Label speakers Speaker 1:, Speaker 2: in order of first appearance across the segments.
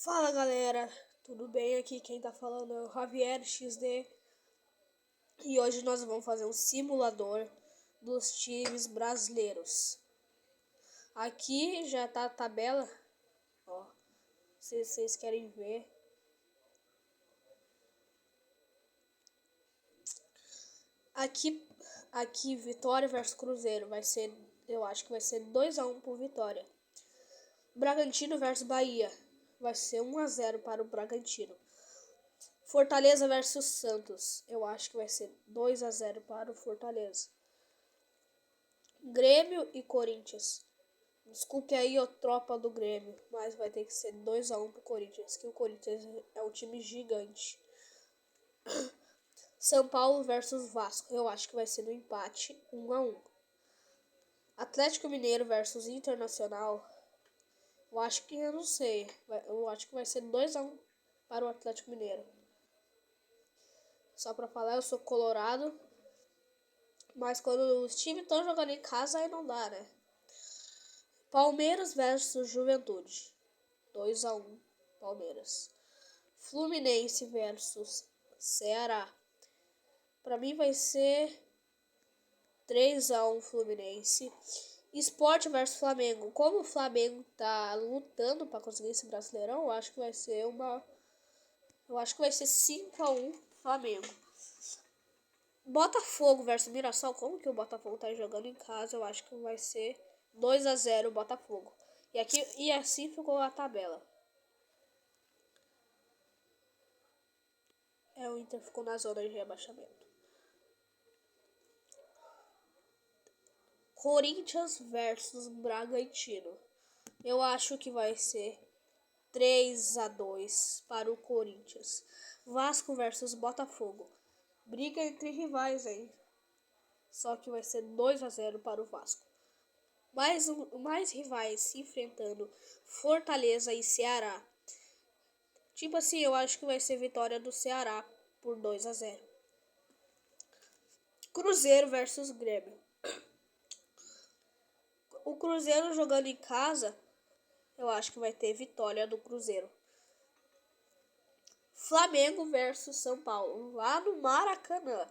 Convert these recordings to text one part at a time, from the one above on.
Speaker 1: Fala galera, tudo bem? Aqui quem tá falando é o Javier XD e hoje nós vamos fazer um simulador dos times brasileiros. Aqui já tá a tabela, ó, se vocês querem ver. Aqui Vitória versus Cruzeiro vai ser, eu acho que vai ser 2-1 por Vitória. Bragantino versus Bahia vai ser 1-0 para o Bragantino. Fortaleza versus Santos. Eu acho que vai ser 2-0 para o Fortaleza. Grêmio e Corinthians. Desculpe aí a tropa do Grêmio, mas vai ter que ser 2-1 pro Corinthians, que o Corinthians é um time gigante. São Paulo versus Vasco. Eu acho que vai ser no empate 1-1. Atlético Mineiro versus Internacional. Eu não sei. Eu acho que vai ser 2-1 para o Atlético Mineiro. Só pra falar, eu sou colorado. Mas quando os times estão jogando em casa, aí não dá, né? Palmeiras versus Juventude. 2-1 Palmeiras. Fluminense versus Ceará. Pra mim vai ser 3-1 Fluminense. Sport versus Flamengo. Como o Flamengo tá lutando para conseguir esse Brasileirão, eu acho que vai ser 5-1 Flamengo. Botafogo versus Mirassol. Como que o Botafogo tá jogando em casa? Eu acho que vai ser 2-0 Botafogo. E assim ficou a tabela. O Inter ficou na zona de rebaixamento. Corinthians versus Bragantino. Eu acho que vai ser 3-2 para o Corinthians. Vasco versus Botafogo. Briga entre rivais, hein? Só que vai ser 2-0 para o Vasco. Mais rivais se enfrentando, Fortaleza e Ceará. Tipo assim, eu acho que vai ser vitória do Ceará por 2-0. Cruzeiro versus Grêmio. O Cruzeiro jogando em casa, eu acho que vai ter vitória do Cruzeiro. Flamengo versus São Paulo, lá no Maracanã.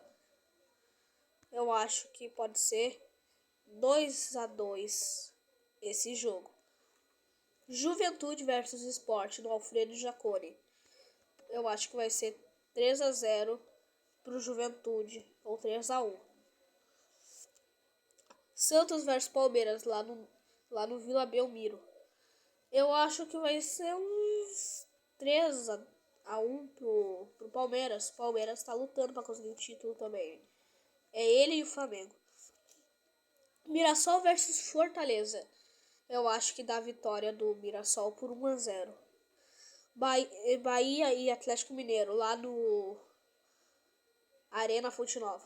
Speaker 1: Eu acho que pode ser 2-2 esse jogo. Juventude versus Sport no Alfredo Jaconi. Eu acho que vai ser 3-0 pro Juventude ou 3-1. Santos versus Palmeiras lá no Vila Belmiro. Eu acho que vai ser uns 3-1 pro Palmeiras. O Palmeiras tá lutando para conseguir o título também. É ele e o Flamengo. Mirassol versus Fortaleza. Eu acho que dá vitória do Mirassol por 1-0. Bahia e Atlético Mineiro lá no Arena Fonte Nova.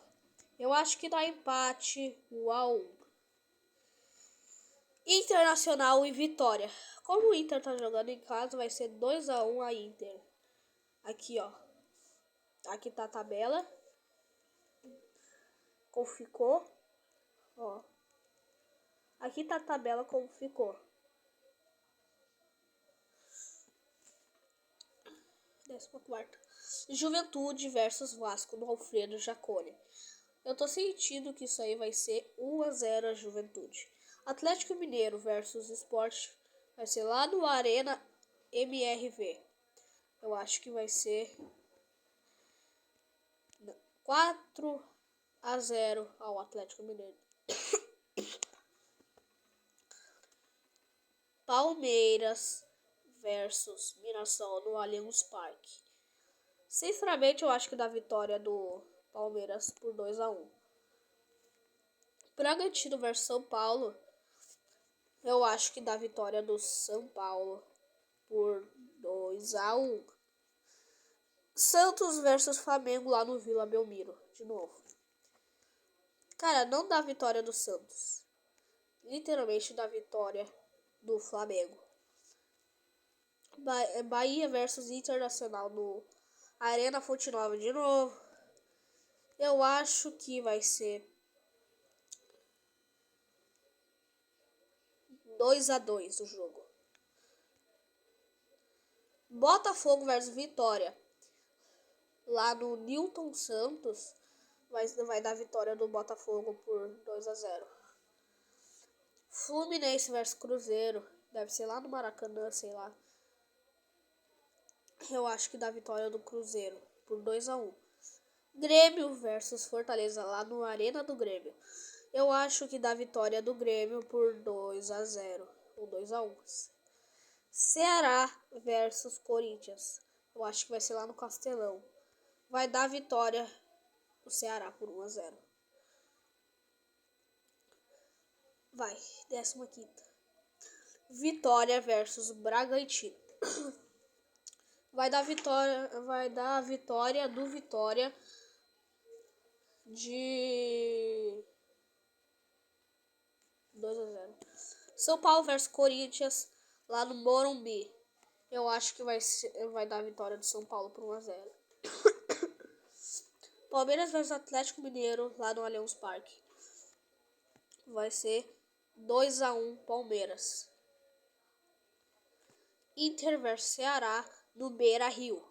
Speaker 1: Eu acho que dá empate 1-1. Internacional e Vitória. Como o Inter tá jogando em casa, vai ser 2-1 a Inter. Aqui, ó. Aqui tá a tabela. Como ficou. Ó. Aqui tá a tabela como ficou. 14ª. Juventude versus Vasco no Alfredo Jaconi. Eu tô sentindo que isso aí vai ser 1-0 a Juventude. Atlético Mineiro versus Sport vai ser lá no Arena MRV. Eu acho que vai ser 4-0 ao Atlético Mineiro. Palmeiras versus Mirassol no Allianz Parque. Sinceramente, eu acho que dá vitória do Palmeiras por 2-1. Bragantino versus São Paulo. Eu acho que dá vitória do São Paulo por 2-1. Santos versus Flamengo lá no Vila Belmiro. De novo. Cara, não dá vitória do Santos. Literalmente dá vitória do Flamengo. Bahia versus Internacional no Arena Fonte Nova de novo. Eu acho que vai ser 2-2 o jogo. Botafogo versus Vitória. Lá no Newton Santos, vai dar vitória do Botafogo por 2-0. Fluminense versus Cruzeiro. Deve ser lá no Maracanã, sei lá. Eu acho que dá vitória do Cruzeiro por 2-1. Grêmio versus Fortaleza lá no Arena do Grêmio. Eu acho que dá vitória do Grêmio por 2-0 ou 2-1. Ceará versus Corinthians. Eu acho que vai ser lá no Castelão. Vai dar vitória do Ceará por 1-0. Vai, 15ª. Vitória versus Bragantino. Vai dar a vitória do Vitória de 2-0. São Paulo versus Corinthians lá no Morumbi. Eu acho que vai dar a vitória do São Paulo por 1-0. Palmeiras versus Atlético Mineiro lá no Allianz Parque. Vai ser 2-1 Palmeiras. Inter versus Ceará no Beira-Rio.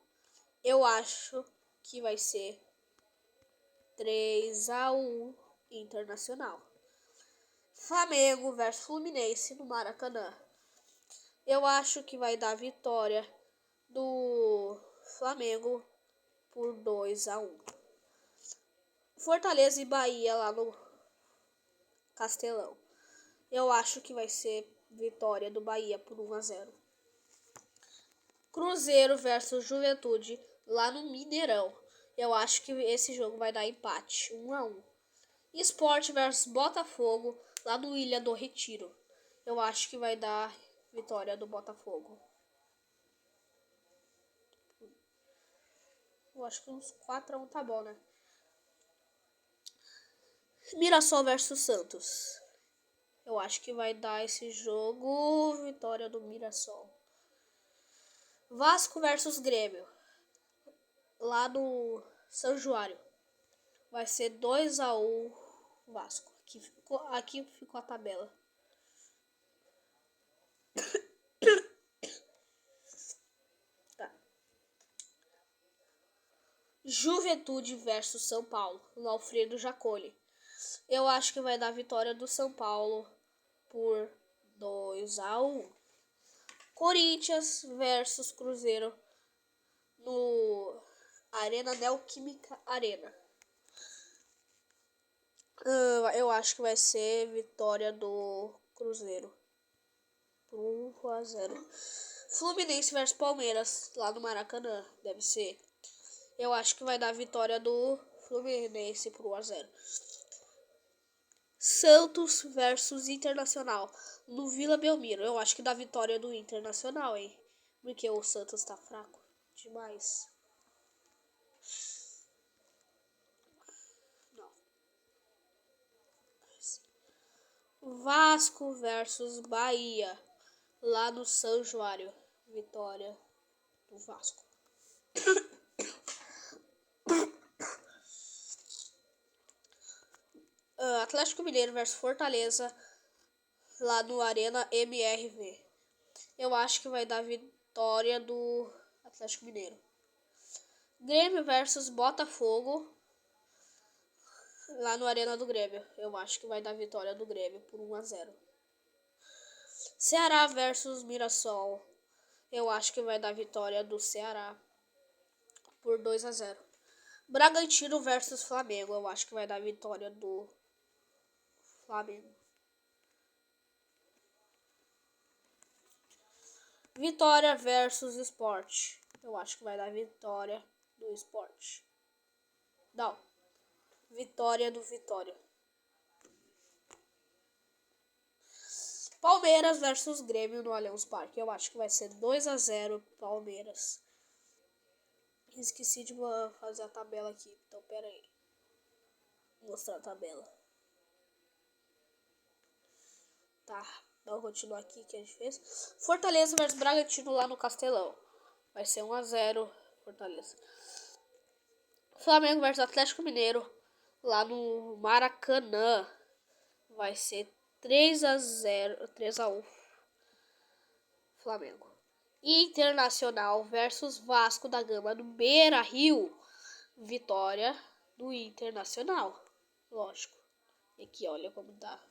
Speaker 1: Eu acho que vai ser 3-1 Internacional. Flamengo versus Fluminense no Maracanã. Eu acho que vai dar vitória do Flamengo por 2-1. Fortaleza e Bahia lá no Castelão. Eu acho que vai ser vitória do Bahia por 1-0. Cruzeiro versus Juventude lá no Mineirão. Eu acho que esse jogo vai dar empate, 1-1. Sport versus Botafogo lá no Ilha do Retiro. Eu acho que vai dar vitória do Botafogo. Eu acho que uns 4-1 tá bom, né? Mirassol versus Santos. Eu acho que vai dar esse jogo vitória do Mirassol. Vasco versus Grêmio. Lá no São Januário. Vai ser 2-1 Vasco. Aqui ficou a tabela. Tá. Juventude versus São Paulo. No Alfredo Jaconi. Eu acho que vai dar vitória do São Paulo por 2-1. Corinthians versus Cruzeiro no Arena Neoquímica Arena. Eu acho que vai ser vitória do Cruzeiro por 1-0. Fluminense versus Palmeiras lá no Maracanã. Deve ser. Eu acho que vai dar vitória do Fluminense por 1-0. Santos versus Internacional no Vila Belmiro. Eu acho que dá vitória do Internacional, hein? Porque o Santos tá fraco demais. Não. Vasco versus Bahia lá no São Januário. Vitória do Vasco. Atlético Mineiro versus Fortaleza lá no Arena MRV. Eu acho que vai dar vitória do Atlético Mineiro. Grêmio versus Botafogo lá no Arena do Grêmio. Eu acho que vai dar vitória do Grêmio por 1-0. Ceará versus Mirassol. Eu acho que vai dar vitória do Ceará por 2-0. Bragantino versus Flamengo. Eu acho que vai dar vitória do Flamengo. Vitória versus Sport. Eu acho que vai dar vitória do Sport. Não. Vitória do Vitória. Palmeiras versus Grêmio no Allianz Parque. Eu acho que vai ser 2-0 Palmeiras. Esqueci de fazer a tabela aqui. Então, pera aí. Vou mostrar a tabela. Tá. Vamos continuar aqui que a gente fez. Fortaleza versus Bragantino lá no Castelão. Vai ser 1-0 Fortaleza. Flamengo versus Atlético Mineiro lá no Maracanã. Vai ser 3-1 Flamengo. Internacional versus Vasco da Gama no Beira-Rio. Vitória do Internacional. Lógico. E aqui, olha como tá.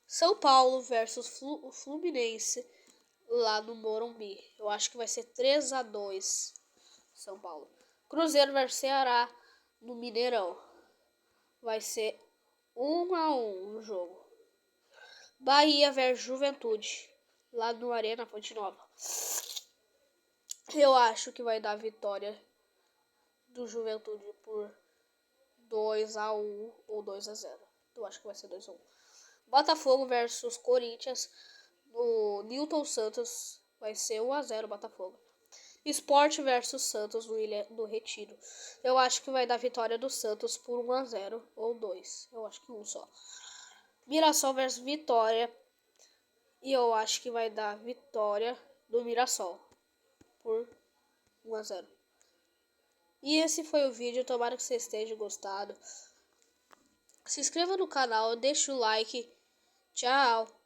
Speaker 1: São Paulo versus Fluminense lá no Morumbi. Eu acho que vai ser 3-2 São Paulo. Cruzeiro versus Ceará no Mineirão. Vai ser 1-1 o jogo. Bahia versus Juventude lá no Arena Fonte Nova. Eu acho que vai dar vitória do Juventude por 2-1 ou 2-0. Eu acho que vai ser 2-1. Botafogo versus Corinthians no Newton Santos. Vai ser 1-0 Botafogo. Sport versus Santos no Retiro. Eu acho que vai dar vitória do Santos por 1-0 ou 2. Eu acho que um só. Mirassol versus Vitória. E eu acho que vai dar vitória do Mirassol por 1-0. E esse foi o vídeo. Tomara que vocês tenham gostado. Se inscreva no canal, deixa o like. Tchau!